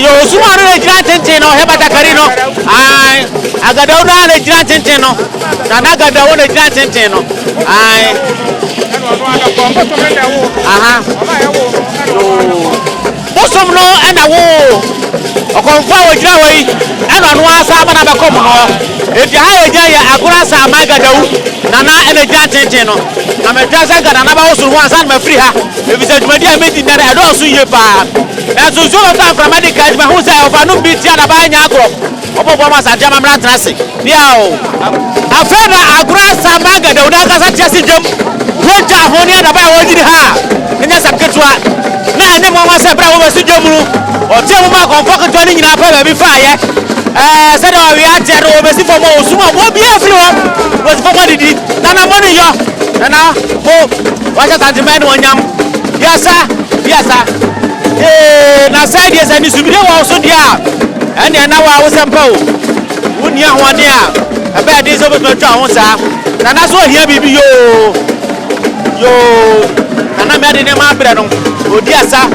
Yo sumaru le grantenteno heba takarino ai agadauna le grantenteno nana agadawo le grantenteno ai aha bosom no ena wo okonfa wo gira wei ena no asa bana be kom no ebi ha eja ya agura sa magadawu nana ene grantenteno na me twasa gada na ba wo suru wan san ma free ha ebi se dwumadi a medi na do so ye pa ezo zo ta from medical ma hu say ofa no bi tia na ba nya agro obobo ma sa jama mra trase bia o afena agura sa magadawu na kasa tia si dwom wonta honi na ba wo gidi ha enya saketwa na ene mo ma se bra wo si dwom nu o tie mo ma konfo ketwa ni nyina pa ba bi fa ye se da wi a tie no wo be si fomo osuma wo bi afri wo wo si fomo didi na na mo ni yo na bo wa cha tantimen wonyam yasa na side yes ani subire wa so dia ene na wa wo sempa o woni ahwade a ebe de so beto twa ho sa na so hia bibi yo na me ade ne ma bre no odi asa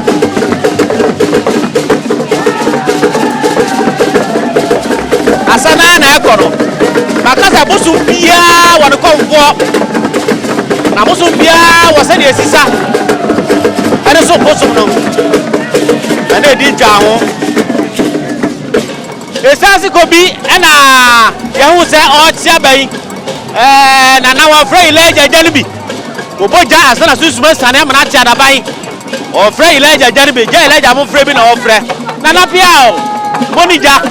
na ekono makasa bosu bia wa ne konfo na bosu bia wa se de sisa ane so bosu no ane di twa ho esasi ko bi na ye hu se o tia bai na wa frey leja jalibi oboja asana susuma sane mana tia da bai o frey leja jalibi je leja mo frey bi na o frey na pia o monija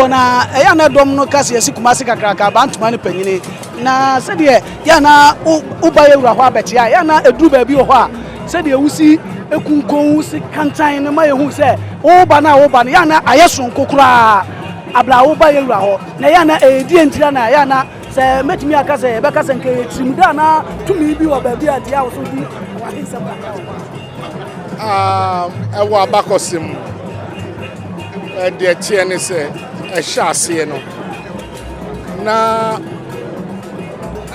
na eya na dom no kase yesi kumase kakraka bantuma ne panyini na se de ya na ubaye wura ho abetia ya na eduru ba bi ho a se de wusi ekunkon wusi kantan ne maye hu se uba na ya na ayeson kokura abla ubaye wura ho na ya na edi entira na ya na se metimi aka se be kase nke timda na tumi bi wa ba bi adia wo so di wa hinsa ba ewa bakosim de tie ne se shase no na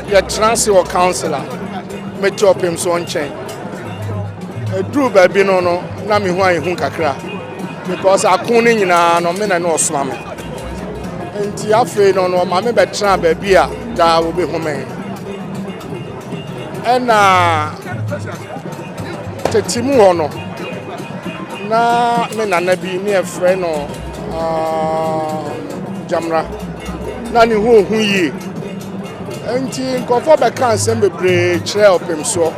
ya transfer councilor me chopim so nchen edru ba bi no na me hu ayehu kakra because akon ni nyina no me na no osoma me enti afi no ma me betra ba bi a da wo be hu me ena tetimu ho no na me nana bi ni efre no jamra na ni hu yi enti nkofo be kan sem bebre kire opem so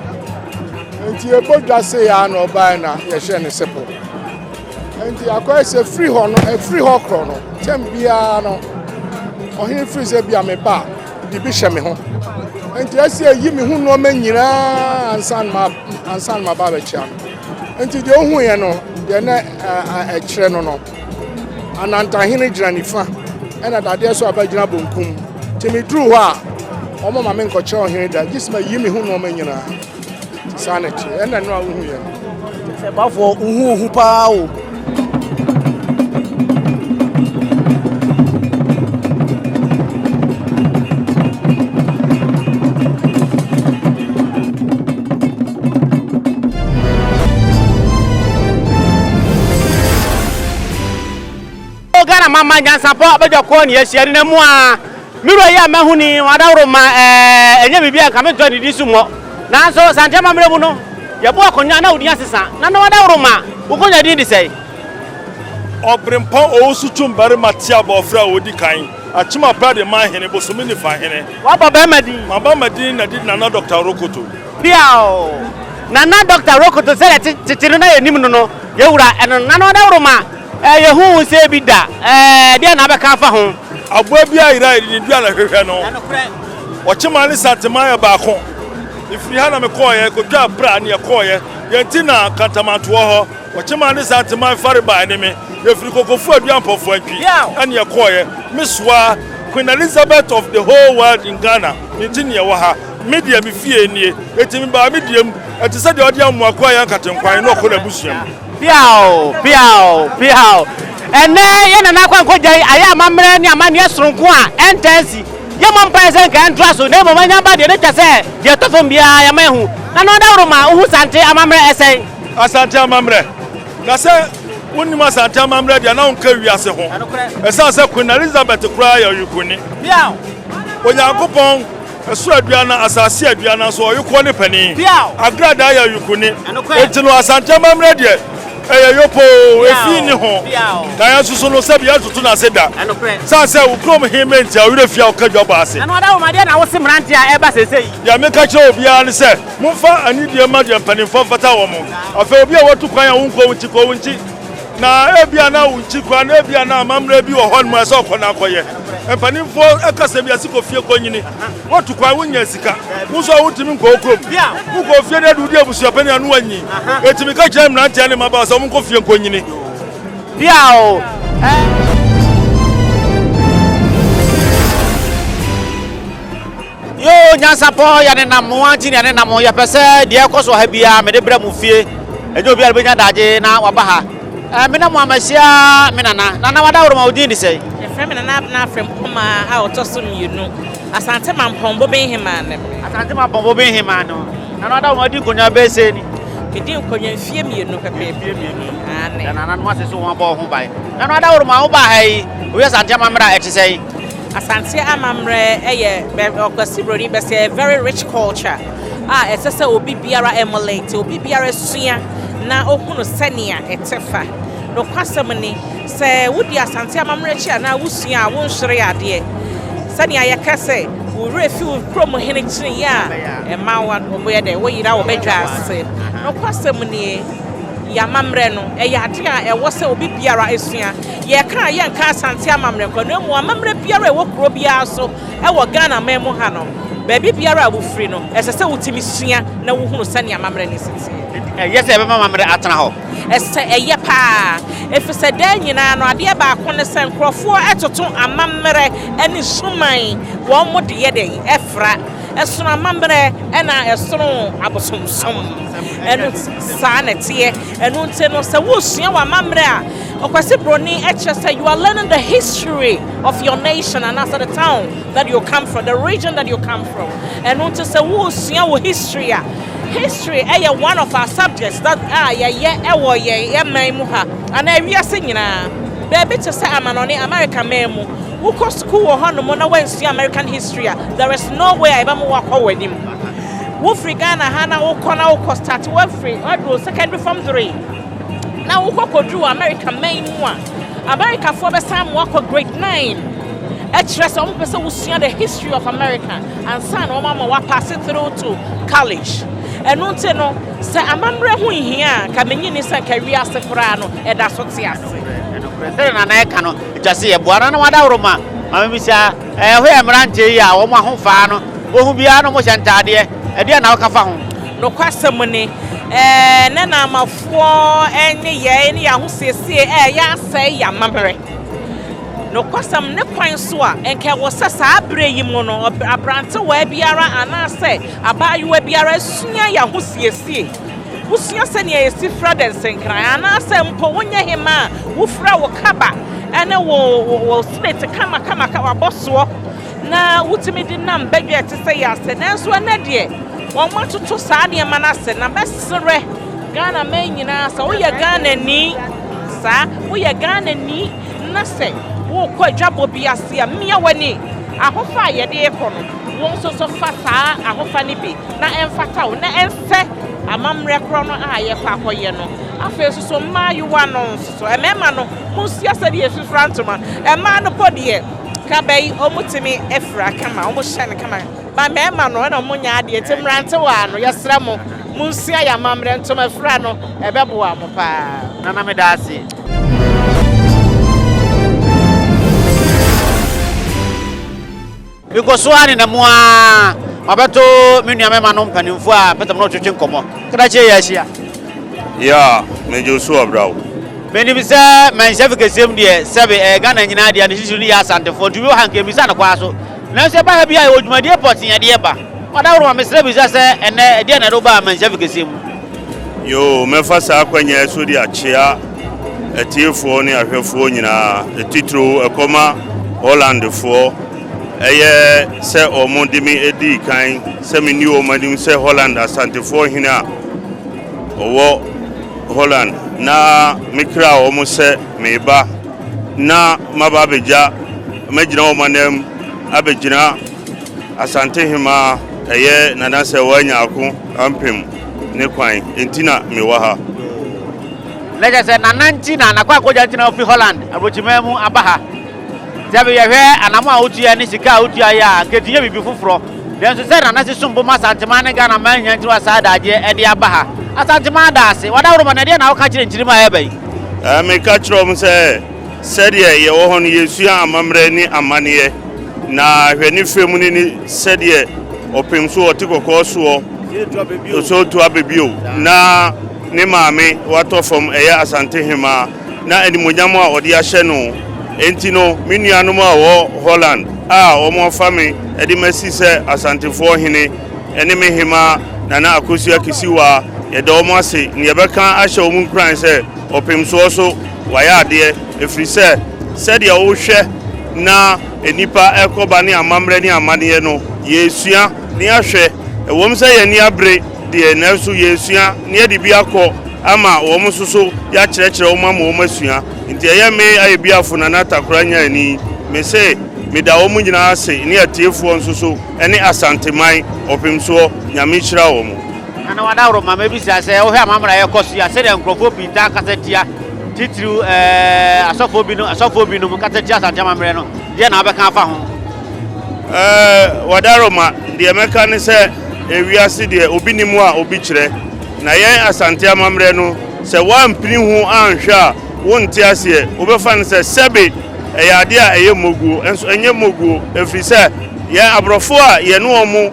enti ebodwa se ya na oba na ye hye ne sepo enti akoy se free ho no free ho kro no tem bia no ohin free se bia me ba di bi hye me ho enti ase yi me hu no manyira ansan ma ba be chia enti de ohu ye no de na kire no ananta hene gira nifa ena dade so abagina bonkum timi dru ho a omo ma me nkoche ohene da gisma yimi hu no manyina sanity ena no awu hu ye se bafo hu pa o mama nyansa po abejo ko ni ehia ni mu a miro ya mahuni wadawro ma enye bibia ka meto ni disumo nanso sante mamre mu no ye bo akonya na odi asesa na no wadawro ma ukonya di sei Obrempo osu chumbare matia bofra odi kan achima brade man hene bosomi ni fa hene wa baba madi na di na Dr. Rokoto biao na Dr. Rokoto se titiri na yenim no ye wura eno na no wadawro ma ye hu se bi da dia na be ka fa ho abua bia ira ni bia na hwehwe no ochima ni santima ya ba ko ifiri ha na me koye ko dwa bra na ye koye ye ntina kantamanto ho ochima ni santima fare ba ni me ifiri kokofu adua mpofo antwi ane ye koye miswa Queen Elizabeth of the whole world in Ghana ntina ye wo ha media mi fie nie etimi ba media mu eti se de odi amu akwa ya nkatenkwan no ko na busuam piao ene ye na nakwa nkojai aya mamre ni amane esronko a entensi ye mompa ese nka entraso na mo manya ba de ne twese je tofom bia ya mahu na no dawro ma uhu sante amamre ese asante amamre na se woni ma sante amamre de na onka wiase ho esa se Queen Elizabeth kura ya yukuni piao onyankopon esu aduana asase aduana so oyiko ne pani agrada ya yukuni etino asante amamre de yopo efi ni ho na ya susu no se bia tutu na seda sa se wo krom himenti a wure fia okadwa ba ase na wada wo ma de na wo se mranti a eba sesei ya meka che obia ne se mumfa anidie ma de mpanimfo fata wo mo afa obi a watu kwan a wonko wunchi na ebia na wunchi kwan na ebia na amamra bi wo hon mu ase okona akoye mpanimfo ekase bia siko fie konyini watu kwan wunya sika muso wutimi nko okrom uko fie de dudi abusu apani anu anyi etimi ka che mranti ane maba so munko fie konyini biao yo nyansa po ya ne namo anti ne namo ya pese de ekoso ha bia me de bra mu fie enyo bia be nya daje na waba ha me na mo amasia me nana wada woro ma odin di sei efrem na frem poma a otoso mienu asante mampombo ben hemane asante mampombo ben hemane na wada woro ma odin konya be sei ni kedi konya fie mienu pepe fie mienu ane na no aseso ho ba ho bai na wada woro ma ho ba hai o ya asante mamra e sei asante amamre eye okwasi broni be say very rich culture esese obi biara emulate obi biara sua na ohunu senia etefa no kwasem ni se wudi asante amamre chi na wusua won hwere ade senia yakase wo refi wo krom hene chiri ya emawa oboye de wo yira wo bedwa ase no kwasem ni ya mamre no ade a ewo se obi biara esua ye kan ye nka asante amamre ko no mu amamre biara ewo kro biara so ewo Ghana memu ha no baby biara wo free no esese wutimi sua na wo hunu sane amamre ni sisi yes e be mamre atena ho ese eye pa efise da nyina no ade ba ko ne se nkrofo etoto amamre eni suman wo mo de ye den efra esono amamre ena esono abosomsom enu sanete enu nte no se wo sua wa amamre a okwase broni say you are learning the history of your nation and also the town that you come from, the region that you come from. And want to say wo sua wo history a history one of our subjects that memu ha and wiase nyina baby to say amanone America memu wo ko school ho no mo na wan sua American history there is no way I ba mo wakọ wanim wo free Ghana ha na wo kọ na wo start wo free or secondary form 3 na wo kọ kodru America memu a America for be sam wakọ grade 9 express on person wo sua the history of America and son o mama wa pass it through to college enu nte no se amamre hu hia ka menyi ni se ka wi ase kra no e da so te ase enu kre na na e ka no twase ye boara na wada woro ma mama bi sia ho e mrante yi a wo mo ahofa no ohu bia no mo hyantade e de na wo ka fa ho no kwasem ni ne na amafo ene ye ne ya ho siesie ya ase ya mamre no kwasam ne kwan so a enke wo sesa abre yi mu no abrante wa biara anase abayewa biara sua ya ho siesie wusua se ne yesi fraden senkran anase mpo wonya hema wo fra wo kaba ene wo state kama ka boso na wutimi di nam bedwe te se ya se nanso na de won matoto saa ne manase na besere Ghana men nyina sa wo ye Ghana ni sa wo ye Ghana ni na se wo ko dwabo biase a mia wani ahofa ye de ekono won so so fa saa ahofa ni bi na emfata wo na ense amamre kro no a ye kwa akoye no afa so ma you one no so emema no musia se de efrantoma ema no podie kabei omutimi efra kama omuhye kama ba mema no na omunya ade timrante wa no yesra mo musia ya mamre ntoma efra no ebeboa mo pa na me da ase Biko swani na mwa mabato minu ya mema no mpanimfo a peta mo twetwe nkomo kada che ya hia ya mejo so abrawo meni bisa man chef kesem de sebe Ghana nyina de ne hihuru ya asantefo ntu bi hanke bisa na kwa so na se ba bia odwumade port nya de ba wada woro mesre bisa se ene de na do ba man chef kesem yo mefa sa kwanya so de achia etiefo ne ahwefo nyina etitro ekoma Holland fo eye se omondimi edi kan se meni omadim se Holland asantefo hina owo Holland na mikra omo se meba na mababeja magina omanem abegina asante hima eye nana se wanya ako ampem ne kwan entina mewa ha leja se nananti na nakwa koja ntina ofi Holland abochimemu abaha Jabe yehwe anamu awutua ni sika awutua ya ketinye bibi fufuro denso se nana se sumbo masantema ne Ghana man nyanti wa sada ade ede abaha asantema da ase wada woro na de na wo ka kire nchirima ya bai me ka kiro mu se sedie ye wo hono yesua amamre ni amane na hwani femu ni sedie opemso otikoko so so to abebio na ne maame wato fom eye asante hema na animonyam a odi ahye no entino minuanum a wo Holland a omo fami edi masi se asantefo hene ene me hema na akosu akisiwa ye do mo ase ne yebeka ahye omu kran se opemso so waya ade efri se de wo hwe na enipa ekoba ne amamre ne amane no yesua ne ahwe ewom se ye ni abre de na so yesua ne de bi akọ ama wom soso ya kyerɛkyerɛ wo mama wo masua nti ɛyɛ me aye biafo na natakora nya ni me se me da wo mu nyina ase ne atiefoɔ nsoso ɛne asanteman opemso nyame hyira wo mu ana wada woro mama bi sia se wo hwe amamra ye koso ya se de nkrofo pita kasetia titru asofo bi no kasetia santamamre no de na abeka afa ho wada roma de meka ne se ewiase de obi nimu a obi kyerɛ na yen asante amamre no se wampini hu anhwa wonte ase obefa ne se sebe eyade a eyemogu enso enyemogu efri se ye abrofo a ye no omo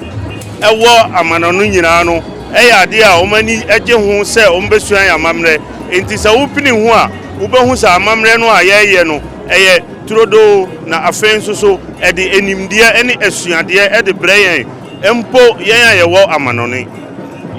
ewo amanono nyina no eyade a omani eje hu se ombesuan amamre enti se wopini hu a wobehu se amamre no a ye no eye turodo na afenso so ede enimdie ene asuade ede breyen empo yen a ye wo amanone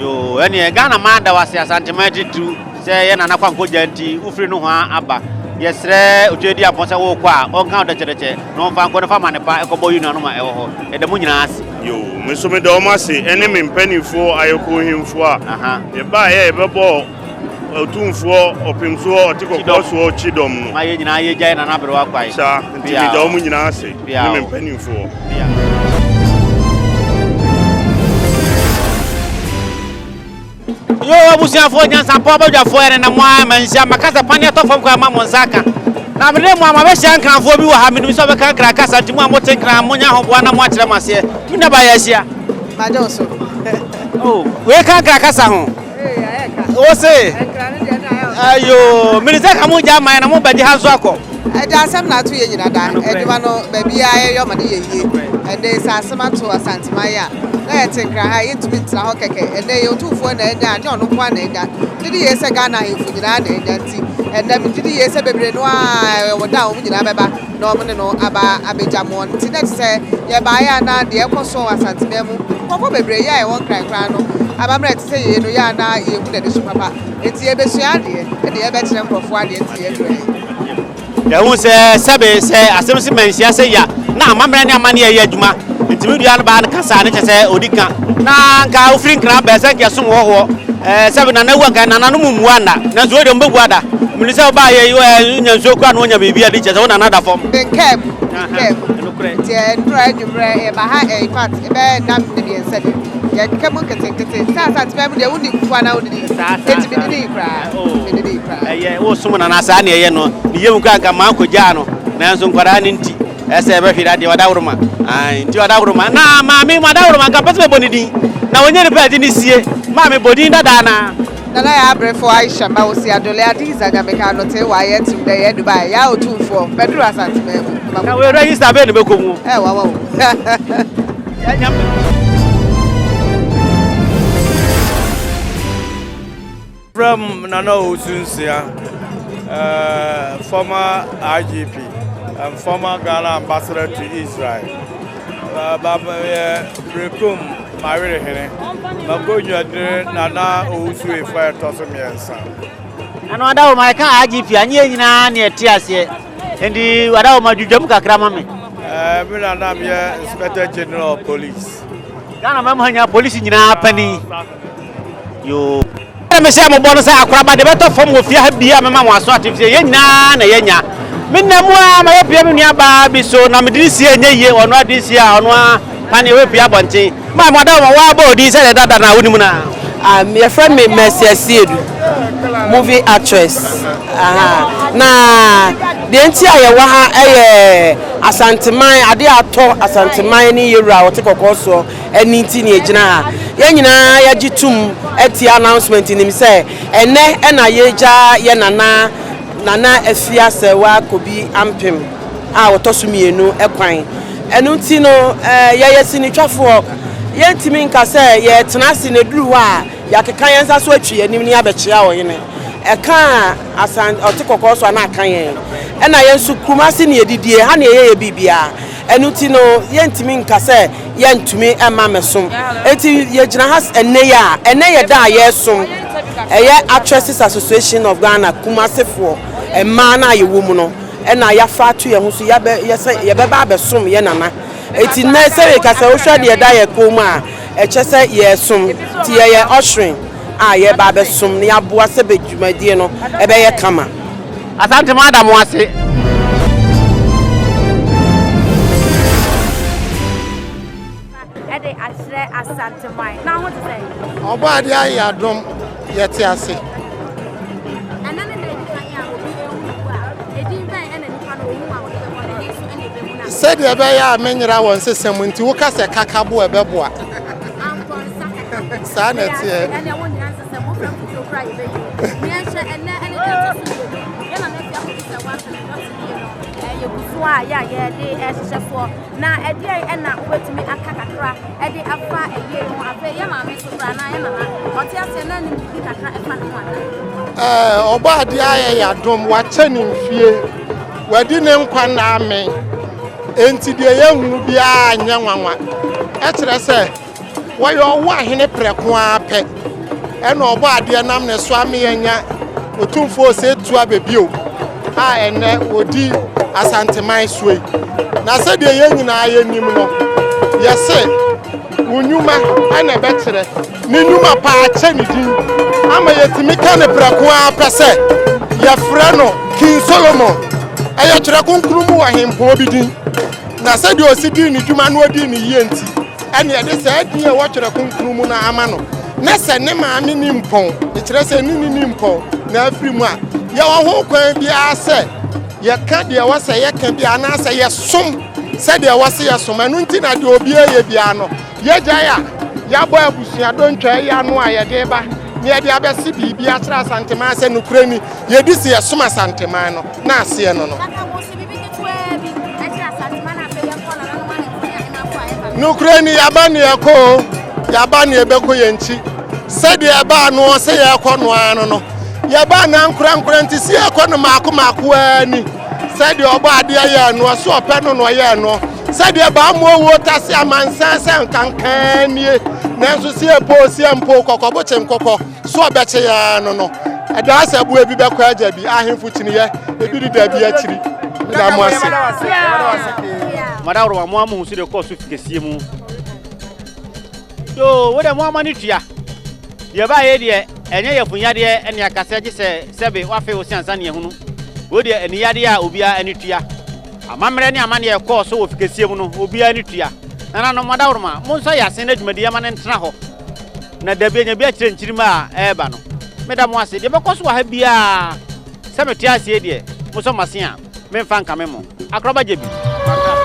yo ene Ghana manda wase asantema titu se ye nana kwa nkoja nti ufiri no ho aba yesre otwedi aponse wo kwa onka odechereche no mfa nko no fa manepa ekobo yinu anoma ewo ho ede mu nyina ase yo mesome de omase ene me mpanifo ayeko himfo a ye ba ye bebo otumfo opemso otikoko so chidom no ma ye nyina ye gya nana bere wa kwai sa nti me de omu nyina ase ne me mpanifo yo abusiafo nyansa po abadwafo ene na mwa manhia makasa pane atofo kwa mamonsaka na mre mu amabehia nkranfo bi wo ha menim so beka kra kasa timu amote kra monya hoboa na mo akyere mase tunda ba ya hia Majo so. oh we kan kra kasa ho Ayeka. o se Nkra ne de na ayo minisa ka mo jama na mo bedi ha so akọ Eja asem na to ye nyina da. Eduma no ba bia ye yo ma de ye yie. Ende sa asema to asantema ya. Na ye tenkra ha ye tumi tra ho keke. Ende ye otufo na enya anya ono kwa na enya. Didi ye se Ghana he fu nyina na enya nti. Ende mi didi ye se bebre no a woda o nyina beba na o ne no aba abejamo nti na se ye ba ya na de ekoso asantema mu. Kofo bebre ya e won kran no. Abamre te se ye no ya na ye hu de de so papa. Enti ye besua de. Ende ye be kire nkrofo ade enti ye dwe. ya hu se sebe se asemsi manhia se ya na amamre ne amane ye adwuma ntimi dua no ba na kasa ne chese odika na nka ofiri nkra ba se ke so wo sebe na na wanka na no mumuwa na so de mbegu ada minisa ba ye nyanso kwa no nya bibia de chese wona na da fom Kem. bre tie ndura adwumre e ba ha e part e be dam de bi ensade ya kamu kete sa te be de wudi kufa na wudi eti bi di kra bi di kra eh wo sumu na sa na ye no ni yemu ka ma ko ja no na nso nkwara ni nti ese be hwira de wadawruma nti wadawruma na ma mi wadawruma ka pese bonidi na wonye ne pedi ni sie ma me bodin dada na ya abrefo Aisha ba osi adole adiza nyameka no te wa ye tum de ye Dubai ya otufo bedru asante me na we register be ne be komu wa ya nyam from Nana Osunsia, former IGP and former Ghana ambassador to Israel. Brekum Marie Hene, Magonia Nana Osu fire Tossamiansa. And what out my car IGP and ye near Tiasia, and the what out my Jumka Kramame. Milanam, Inspector General of Police. Ghana Mamma Police in Penny. You. Me say mo bono say akraba de beto fom wo fia bia me ma waso atifie ye nya na ye nya me namu a ma ye bia me nua ba bi so na me dirisi enye ye ono adisi a ono a pane we bia bonche ma mo da wa ba odi say dada na woni mu na your friend me Mercy Asiedu movie actress na de enti aye wa ha asanteman ade ato asanteman ni yewura wote kokoso eni nti ni egina ha ye nyina ya gitum eti announcement ni mi say ene na yeja ye nana afia se wa kobi ampem a wotoso mienu ekwan enu nti no ye sini twafo ye ntimi nka say ye tenase na duru wa ya keka yensa so atwi anim ni abekya wo yene eka asan ote kokoso na kan yen ena yensu kumase ne edidie ha ne ye bibia enu ti no ye ntimi nka say ye ntumi ema mesom eti ye gina has ene ye da ye som eye Actresses Association of Ghana kumase fo ema na ye wo mu no ena ya fa to ye ho so ye be ba besom ye nana eti na se we ka say wo hwa de da ye kom a eche say ye som ti ye ushering a ye ba besom ne aboa se be dwumadie no e be ye kama asante madam wase asante mai na ho tse oba de ayadom yete ase anane na di kan ya obi ewu a edin ban ena nipa no owu a wo de ko de so ene be mu na said e be ya menyira won sesem nti wo ka se kakabo e be boa ampon saka sa na tie ene won nyina sesem wo fra futu kra ye be ni enche ene de to so ye na na fi akodi se wa se no ye kufu a ya ye de ehihefo na ede ena obetumi akakakra ede afa eye ho afa ye ma me so fra na ye mama oti ase na ni bi kakra efa no ana oba ade aye yadom wa chani mfie wadi ne nkwa na ame enti de ye hunu bia anya nwanwa e kire se wo yo wo ahene preko ape ena oba ade nam ne so ame yanya otumfo se tua bebio a ene odi asanteman suei na se de ye nyina ye nim no yese unyuma ana betre ni nyuma pa ache ni din ama yetimi ka ne prako apese ye frɛ no King Solomon eye kyerɛ konkurumu wa hempo bi din na se de osidi ni dwuma no odi ni ye nti ene ye de se adin e wo kyerɛ konkurumu na ama no na se ne maame ni mpon e kyerɛ se ni mpon na afiri mu a ye wo ho kwan bi ase ye ka de wo se ye ka bi ana se ye som se de wo se ye som anu nti na de obi ye bia no ye gya ya bo abusua dontwa ya no a ye de ba ne ye de abesi bibi akira asantema se nukurani ye di se ye som asantema no na ase no no nukurani ya ba ne ebeko ye nchi se de ba no se ye kɔ no ano no ye ba na nkura nti se ye kɔ no maako ani se de oba ade ye no so opɛ no ye no se de ba mo wo tase amansan se nkankan nie nanso se e po se mpo kokobo chenkoko so obeche ya no ada se bu ebi be kwa aja bi ahemfu chiniye ebi di da bi akiri da mo ase madawro mo amu su de ko su fikesie mu yo wo de mo amani tua ye ba ye de enye ye funya de ene akase gi se sebe wa fe o siansa ne hunu wo de eni yade a obia ani tua amamre ne amane ye kɔ so wo fikesie mu no obia ne tua na no modawroma mo nso ya sen na dwumadi ya mane ntena hɔ na dabe nya bia kyerɛ nkyirima a ɛba no meda mo ase de bɛkɔ so ha bia sɛ metia asie de mo so mase a memfa nka me mo akroba gye bi